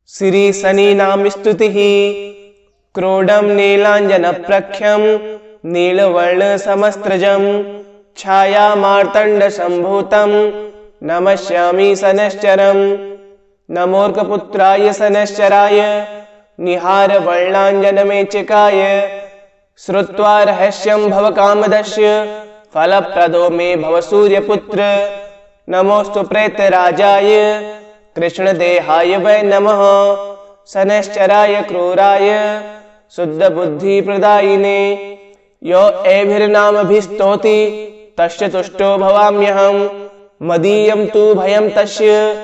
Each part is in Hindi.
श्री शनीनाम स्तुतिः। क्रोडं नीलाञ्जनप्रख्यं नीलवर्णसमस्त्रजं छायामार्तण्डसम्भूतं नमस्यामि शनैश्चरम्। नमोऽर्कपुत्राय शनैश्चराय निहारवर्णाञ्जनमेचकाय श्रुत्वा रहस्यं भवकामदस्य फलप्रदो मे भव सूर्यपुत्र। नमोऽस्तु प्रेतराजाय कृष्णदेहाय वै नमः। शनैश्चराय क्रूराय शुद्धबुद्धिप्रदायिने यो एभिर्नामभिस्तौति तस्य तुष्टो भवाम्यहम्। मदीयं तु भयं तस्य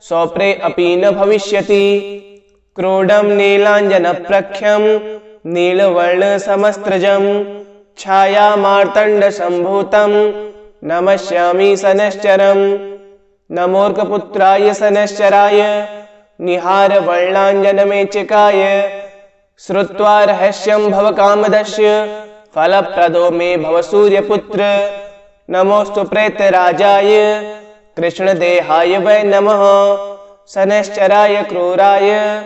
स्वप्रे अपि न भविष्यति। क्रोडं नीलाञ्जनप्रख्यं नीलवर्णसमस्त्रजं छायामार्तण्डसम्भूतं नमस्यामि शनैश्चरम्। नमोऽर्कपुत्राय शनैश्चराय निहारवर्णाञ्जनमेचकाय श्रुत्वा रहस्यं भवकामदस्य फलप्रदो मे भव सूर्यपुत्र। नमोऽस्तु प्रेतराजाय कृष्णदेहाय वै नमः। शनैश्चराय क्रूराय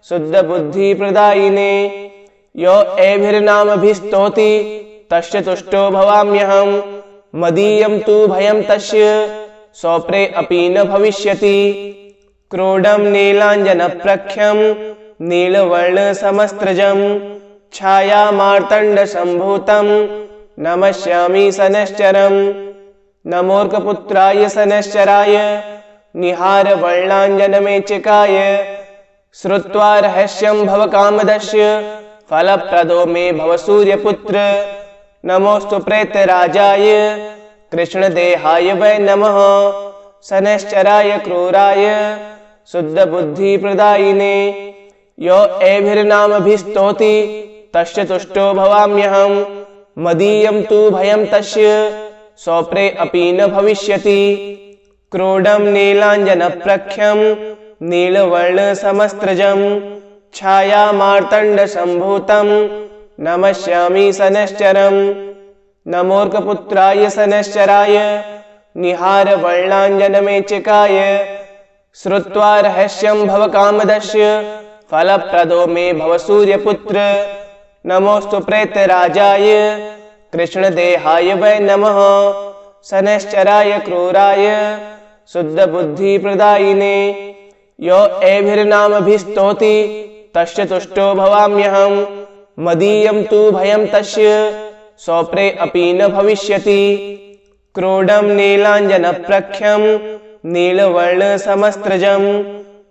शुद्धबुद्धिप्रदायिने यो एभिर्नामभिस्तौति तस्य तुष्टो भवाम्यहम्। मदीयं तु भयं तस्य स्वप्रे अपि न भविष्यति। क्रोडं नीलाञ्जनप्रख्यं नीलवर्णसमस्त्रजं छायामार्तण्डसम्भूतं नमस्यामि शनैश्चरम्। नमोऽर्कपुत्राय शनैश्चराय निहारवर्णाञ्जनमेचकाय श्रुत्वा रहस्यं भवकामदस्य फलप्रदो मे भव सूर्यपुत्र। नमोऽस्तु प्रेतराजाय कृष्णदेहाय वै नमः। शनैश्चराय क्रूराय शुद्धबुद्धिप्रदायिने यो एभिर्नामभिस्तौति तस्य तुष्टो भवाम्यहम्। मदीयं तु भयं तस्य स्वप्रे अपि न भविष्यति। क्रोडं नीलाञ्जनप्रख्यं नीलवर्णसमस्त्रजं छायामार्तण्डसम्भूतं नमस्यामि शनैश्चरम्। नमोऽर्कपुत्राय शनैश्चराय निहारवर्णाञ्जनमेचकाय श्रुत्वा रहस्यं भवकामदस्य फलप्रदो मे भव सूर्यपुत्र। नमोऽस्तु प्रेतराजाय कृष्णदेहाय वै नमः। शनैश्चराय क्रूराय शुद्धबुद्धिप्रदायिने यो एभिर्नामभिस्तौति तस्य तुष्टो भवाम्यहम्। मदीयं तु भयं तस्य स्वप्रे अपि न भविष्यति। क्रोडं नीलाञ्जनप्रख्यं नीलवर्णसमस्त्रजं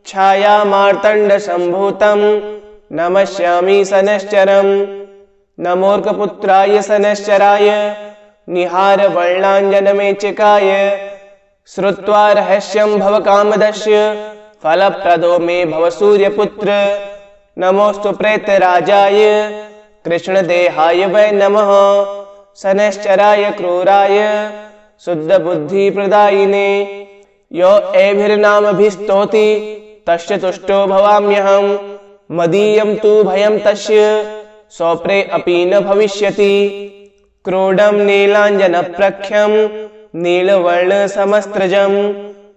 छायामार्तण्डसम्भूतं नमस्यामि शनैश्चरम्। नमोऽर्कपुत्राय शनैश्चराय निहारवर्णाञ्जनमेचकाय श्रुत्वा रहस्यं भवकामदस्य फलप्रदो मे भव सूर्यपुत्र। नमोऽस्तु प्रेतराजाय कृष्णदेहाय वै नमः। शनैश्चराय क्रूराय शुद्धबुद्धिप्रदायिने यो एभिर्नामभिस्तौति तस्य तुष्टो भवाम्यहम्। मदीयं तु भयं तस्य स्वप्रे अपि न भविष्यति। क्रोडं नीलाञ्जनप्रख्यं नीलवर्णसमस्त्रजं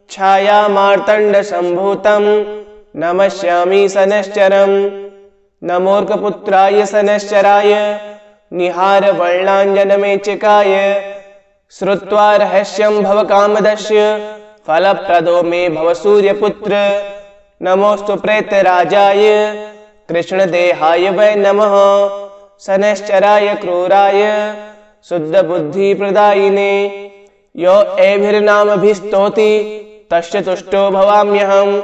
छायामार्तण्डसम्भूतं नमस्यामि शनैश्चरम्। नमोऽर्कपुत्राय शनैश्चराय निहारवर्णाञ्जनमेचकाय श्रुत्वा रहस्यं भवकामदस्य फलप्रदो मे भव सूर्यपुत्र। नमोऽस्तु प्रेतराजाय कृष्णदेहाय वै नमः। शनैश्चराय क्रूराय शुद्धबुद्धिप्रदायिने यो एभिर्नामभिस्तौति तस्य तुष्टो भवाम्यहम्।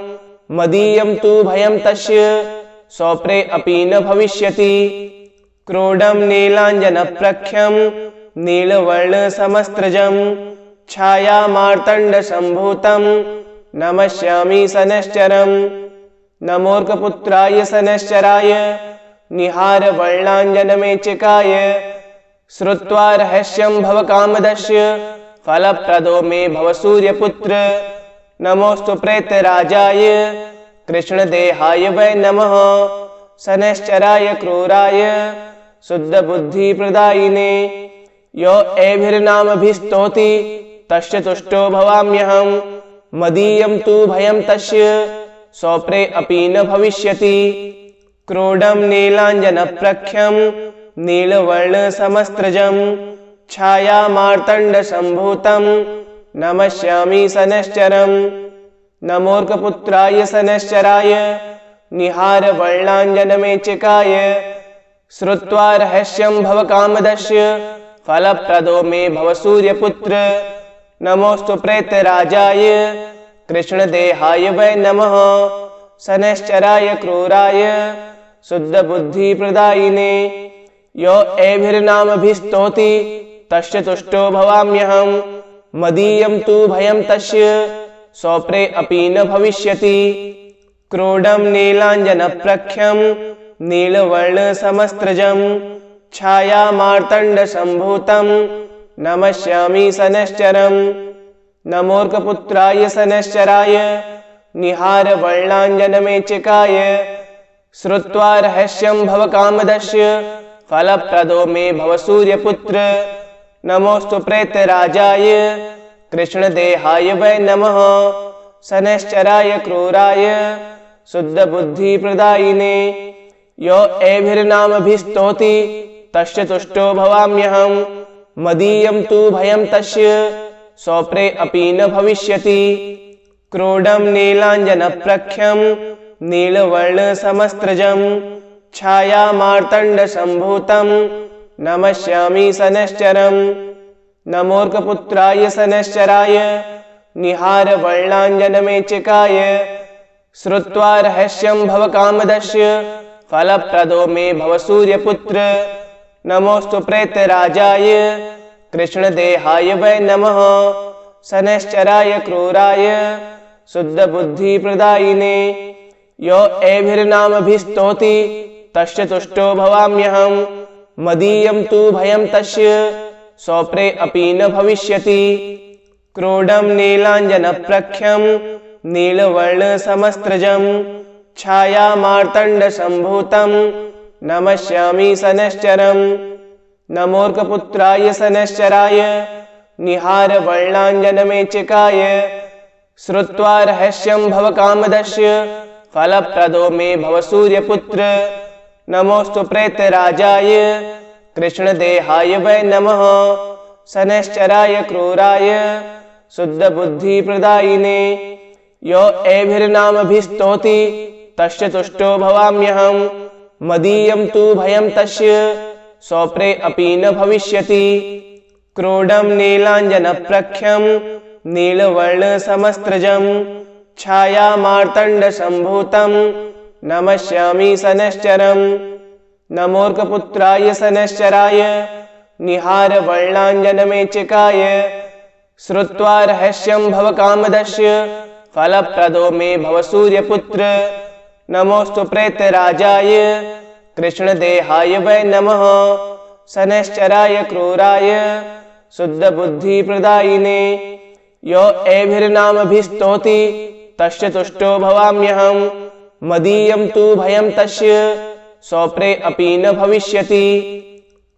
मदीयं तु भयं तस्य स्वप्रे अपि न भविष्यति। क्रोडं नीलाञ्जनप्रख्यं नीलवर्णसमस्त्रजं छायामार्तण्डसम्भूतं नमस्यामि शनैश्चरम्। नमोऽर्कपुत्राय शनैश्चराय निहारवर्णाञ्जनमेचकाय श्रुत्वा रहस्यं भवकामदस्य फलप्रदो मे भव सूर्यपुत्र। नमोऽस्तु प्रेतराजाय कृष्णदेहाय वै नमः। शनैश्चराय क्रूराय शुद्धबुद्धिप्रदायिने यो एभिर्नामभिस्तौति तस्य तुष्टो भवाम्यहम्। मदीयं तु भयं तस्य स्वप्रे अपि न भविष्यति। क्रोडं नीलाञ्जनप्रख्यं नीलवर्णसमस्त्रजं छायामार्तण्डसम्भूतं नमस्यामि शनैश्चरम्। नमोऽर्कपुत्राय शनैश्चराय निहारवर्णाञ्जनमेचकाय श्रुत्वा रहस्यं भवकामदस्य फलप्रदो मे भव सूर्यपुत्र। नमोऽस्तु प्रेतराजाय कृष्णदेहाय वै नमः। शनैश्चराय क्रूराय शुद्धबुद्धिप्रदायिने यो एभिर्नामभिस्तौति तस्य तुष्टो भवाम्यहम्। मदीयं तु भयं तस्य स्वप्रे अपि न भविष्यति। क्रोडं नीलाञ्जनप्रख्यं नीलवर्णसमस्त्रजं छायामार्तण्डसम्भूतं नमस्यामि शनैश्चरम्। नमोऽर्कपुत्राय शनैश्चराय निहारवर्णाञ्जनमेचकाय श्रुत्वा रहस्यं भवकामदस्य फलप्रदो मे भव सूर्यपुत्र। नमोऽस्तु प्रेतराजाय कृष्णदेहाय वै नमः। शनैश्चराय क्रूराय शुद्धबुद्धिप्रदायिने यो एभिर्नामभिस्तौति तस्य तुष्टो भवाम्यहम्। मदीयं तु भयं तस्य स्वप्रे अपि न भविष्यति। क्रोडं नीलाञ्जनप्रख्यं नीलवर्णसमस्त्रजं छायामार्तण्डसम्भूतं नमस्यामि शनैश्चरम्। नमोऽर्कपुत्राय शनैश्चराय निहारवर्णाञ्जनमेचकाय श्रुत्वा रहस्यं भवकामदस्य फलप्रदो मे भव सूर्यपुत्र। नमोऽस्तु प्रेतराजाय कृष्णदेहाय वै नमः। शनैश्चराय क्रूराय शुद्धबुद्धिप्रदायिने यो एभिर्नामभिस्तौति तस्य तुष्टो भवाम्यहम्। मदीयं तु भयं तस्य स्वप्रे अपि न भविष्यति। क्रोडं नीलाञ्जनप्रख्यं नीलवर्णसमस्त्रजं छायामार्तण्डसम्भूतं नमस्यामि शनैश्चरम्। नमोऽर्कपुत्राय शनैश्चराय निहारवर्णाञ्जनमेचकाय श्रुत्वा रहस्यं भवकामदस्य फलप्रदो मे भव सूर्यपुत्र। नमोऽस्तु प्रेतराजाय कृष्णदेहाय वै नमः। शनैश्चराय क्रूराय शुद्धबुद्धिप्रदायिने यो एभिर्नामभिस्तौति तस्य तुष्टो भवाम्यहम्। मदीयं तु भयं तस्य स्वप्रे अपि न भविष्यति। क्रोडं नीलाञ्जनप्रख्यं नीलवर्णसमस्त्रजं छायामार्तण्डसम्भूतं नमस्यामि शनैश्चरम्। नमोऽर्कपुत्राय शनैश्चराय निहारवर्णाञ्जनमेचकाय श्रुत्वा रहस्यं भवकामदस्य फलप्रदो मे भव सूर्यपुत्र। नमोऽस्तु प्रेतराजाय कृष्णदेहाय वै नमः। शनैश्चराय क्रूराय शुद्धबुद्धिप्रदायिने यो एभिर्नामभिस्तौति तस्य तुष्टो भवाम्यहम्। मदीयं तु भयं तस्य स्वप्रे अपि न भविष्यति।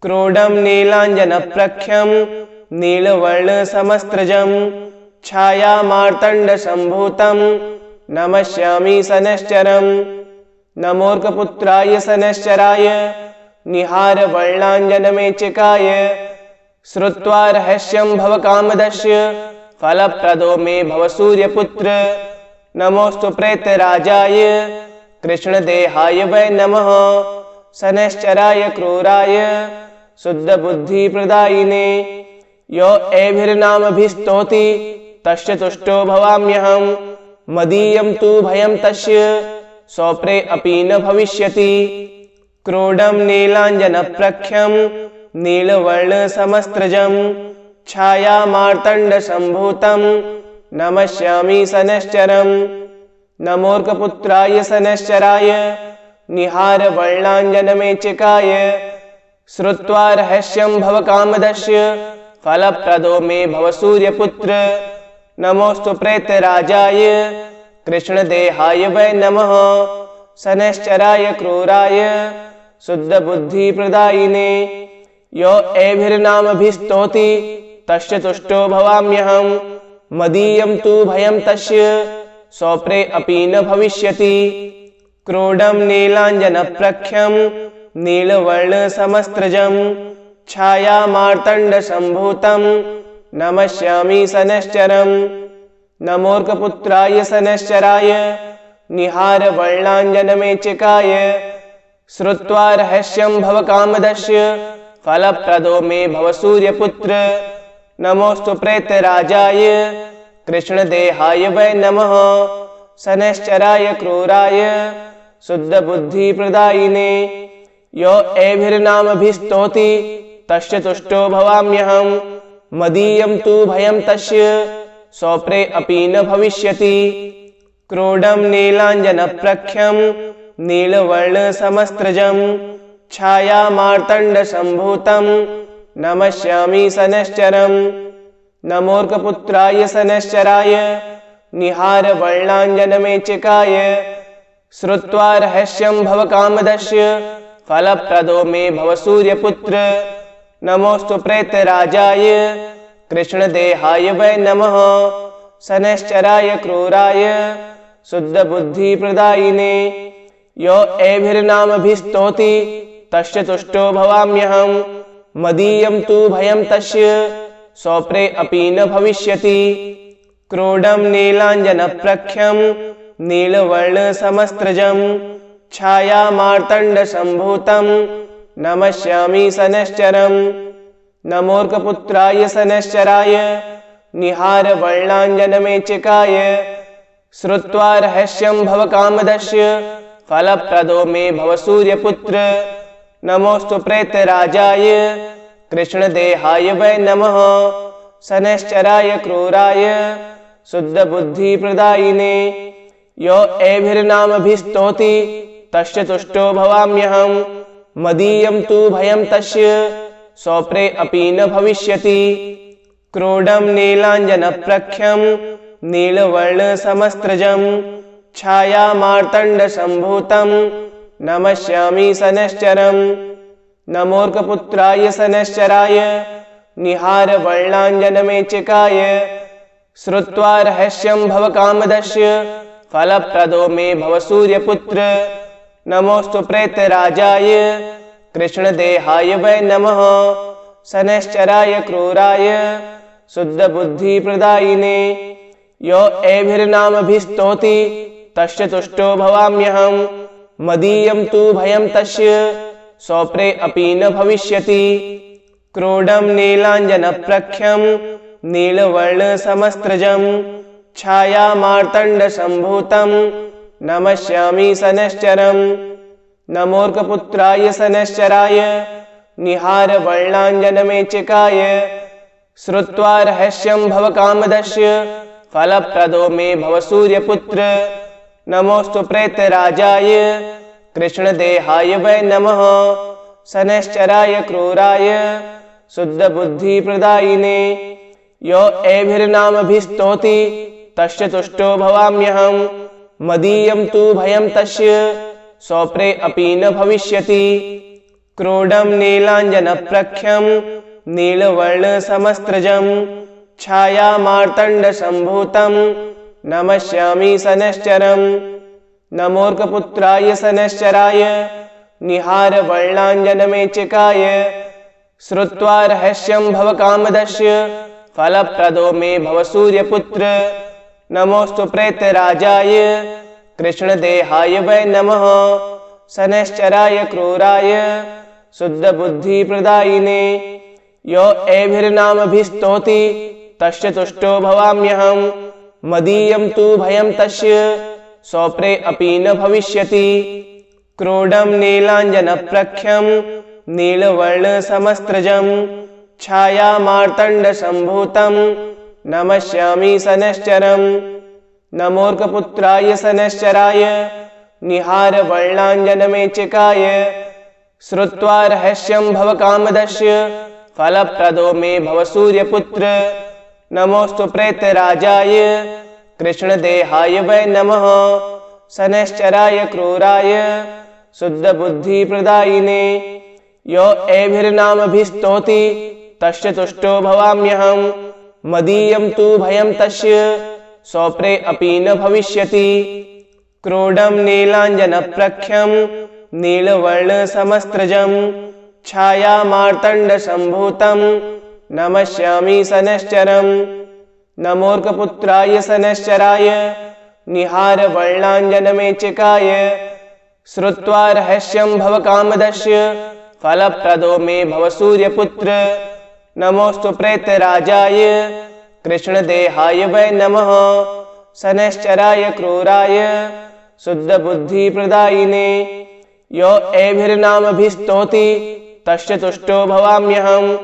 क्रोडं नीलाञ्जनप्रख्यं नीलवर्णसमस्त्रजं छायामार्तण्डसम्भूतं नमस्यामि शनैश्चरम्। नमोऽर्कपुत्राय शनैश्चराय निहारवर्णाञ्जनमेचकाय श्रुत्वा रहस्यं भवकामदस्य फलप्रदो मे भव सूर्यपुत्र। नमोऽस्तु प्रेतराजाय कृष्णदेहाय वै नमः। शनैश्चराय क्रूराय शुद्धबुद्धिप्रदायिने यो एभिर्नामभिस्तौति तस्य तुष्टो भवाम्यहम्। मदीयं तु भयं तस्य स्वप्रे अपि न भविष्यति। क्रोडं नीलाञ्जनप्रख्यं नीलवर्णसमस्त्रजं छायामार्तण्डसम्भूतं नमस्यामि शनैश्चरम्। नमोऽर्कपुत्राय शनैश्चराय निहारवर्णाञ्जनमेचकाय श्रुत्वा रहस्यं भवकामदस्य फलप्रदो मे भव सूर्यपुत्र। नमोऽस्तु प्रेतराजाय कृष्णदेहाय वै नमः। शनैश्चराय क्रूराय शुद्धबुद्धिप्रदायिने यो एभिर्नामभिस्तौति तस्य तुष्टो भवाम्यहम्। मदीयं तु भयं तस्य स्वप्रे अपि न भविष्यति। क्रोडं नीलाञ्जनप्रख्यं नीलवर्णसमस्त्रजं छायामार्तण्डसम्भूतं नमस्यामि शनैश्चरम्। नमोऽर्कपुत्राय शनैश्चराय निहारवर्णाञ्जनमेचिकाय श्रुत्वा रहस्यं भवकामदस्य फलप्रदो मे भव सूर्यपुत्र। नमोऽस्तु प्रेतराजाय कृष्णदेहाय वै नमः। शनैश्चराय क्रूराय शुद्धबुद्धिप्रदायिने यो एभिर्नामभिस्तौति तस्य तुष्टो भवाम्यहं। मदीयं तु भयं तस्य स्वप्रे अपि न भविष्यति। क्रोडं नीलाञ्जनप्रख्यं नीलवर्णसमस्त्रजं छायामार्तण्डसम्भूतं नमस्यामि शनैश्चरम्। नमोऽर्कपुत्राय शनैश्चराय निहारवर्णाञ्जनमेचिकाय श्रुत्वा रहस्यं भवकामदस्य फलप्रदो मे भव सूर्यपुत्र। नमोऽस्तु प्रेतराजाय कृष्णदेहाय वै नमः। शनैश्चराय क्रूराय शुद्धबुद्धिप्रदायिने यो एभिर्नामभिस्तौति तस्य तुष्टो भवाम्यहं। मदीयं तु भयं तस्य स्वप्रे अपि न भविष्यति। क्रोडं नीलाञ्जनप्रख्यं नीलवर्णसमस्त्रजं छायामार्तण्डसम्भूतं नमस्यामि शनैश्चरम्। नमोऽर्कपुत्राय शनैश्चराय निहारवर्णाञ्जनमेचिकाय श्रुत्वा रहस्यं भवकामदस्य फलप्रदो मे भव सूर्यपुत्र। नमोऽस्तु प्रेतराजाय कृष्णदेहाय वै नमः। शनैश्चराय क्रूराय शुद्धबुद्धिप्रदायिने यो एभिर्नामभिस्तौति तस्य तुष्टो भवाम्यहं। मदीयं तु भयं तस्य स्वप्रे अपि न भविष्यति। क्रोडं नीलाञ्जनप्रख्यं नीलवर्णसमस्त्रजं छायामार्तण्डसम्भूतं नमस्यामि शनैश्चरम्। नमोऽर्कपुत्राय शनैश्चराय निहारवर्णाञ्जनमेचिकाय श्रुत्वा रहस्यं भवकामदस्य फलप्रदो मे भव सूर्यपुत्र। नमोऽस्तु प्रेतराजाय कृष्णदेहाय वै नमः। शनैश्चराय क्रूराय शुद्धबुद्धिप्रदायिने यो एभिर्नामभिस्तौति तस्य तुष्टो भवाम्यहं। मदीयं तु भयं तस्य स्वप्रे अपि न भविष्यति। क्रोडं नीलाञ्जनप्रख्यं नीलवर्णसमस्त्रजं छायामार्तण्डसम्भूतं नमस्यामि शनैश्चरम्। नमोऽर्कपुत्राय शनैश्चराय निहारवर्णाञ्जनमेचिकाय श्रुत्वा रहस्यं भवकामदस्य फलप्रदो मे भव सूर्यपुत्र। नमोऽस्तु प्रेतराजाय कृष्णदेहाय वै नमः। शनैश्चराय क्रूराय शुद्धबुद्धिप्रदायिने यो एभिर्नामभिस्तौति तस्य तुष्टो भवाम्यहं। मदीयं तु भयं तस्य स्वप्रे अपि न भविष्यति। क्रोडं नीलाञ्जनप्रख्यं नीलवर्णसमस्त्रजं छायामार्तण्डसम्भूतं नमस्यामि शनैश्चरम्। नमोऽर्कपुत्राय शनैश्चराय निहारवर्णाञ्जनमेचिकाय श्रुत्वा रहस्यं भवकामदस्य फलप्रदो मे भव सूर्यपुत्र। नमोऽस्तु प्रेतराजाय कृष्णदेहाय वै नमः। शनैश्चराय क्रूराय शुद्धबुद्धिप्रदायिने यो एभिर्नामभिस्तौति तस्य तुष्टो भवाम्यहं। मदीयं तु भयं तस्य स्वप्रे अपि न भविष्यति। क्रोडं नीलाञ्जनप्रख्यं नीलवर्णसमस्त्रजं छायामार्तण्डसम्भूतं नमस्यामि शनैश्चरम्। नमोऽर्कपुत्राय शनैश्चराय निहारवर्णाञ्जनमेचिकाय श्रुत्वा रहस्यं भवकामदस्य फलप्रदो मे भव सूर्यपुत्र। नमोऽस्तु प्रेतराजाय कृष्णदेहाय वै नमः। शनैश्चराय क्रूराय शुद्धबुद्धिप्रदायिने यो एभिर्नामभिस्तौति तस्य तुष्टो भवाम्यहं। मदीयं तु भयं तस्य स्वप्रे अपि न भविष्यति। क्रोडं नीलाञ्जनप्रख्यं नीलवर्णसमस्त्रजं छायामार्तण्डसम्भूतं नमस्यामि शनैश्चरम्। नमोऽर्कपुत्राय शनैश्चराय निहारवर्णाञ्जनमेचकाय श्रुत्वा रहस्यं भवकामदस्य फलप्रदो मे भव सूर्यपुत्र। नमोऽस्तु प्रेतराजाय कृष्णदेहाय वै नमः। शनैश्चराय क्रूराय शुद्धबुद्धिप्रदायिने यो एभिर्नामभिस्तौति तस्य तुष्टो भवाम्यहम्।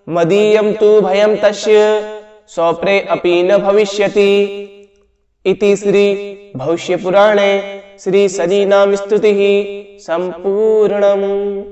मदीयं तु भयं तस्य स्वप्रे अपि न भविष्यति। इति श्री भविष्यपुराणे श्री शनीनाम स्तुतिः सम्पूर्णम्।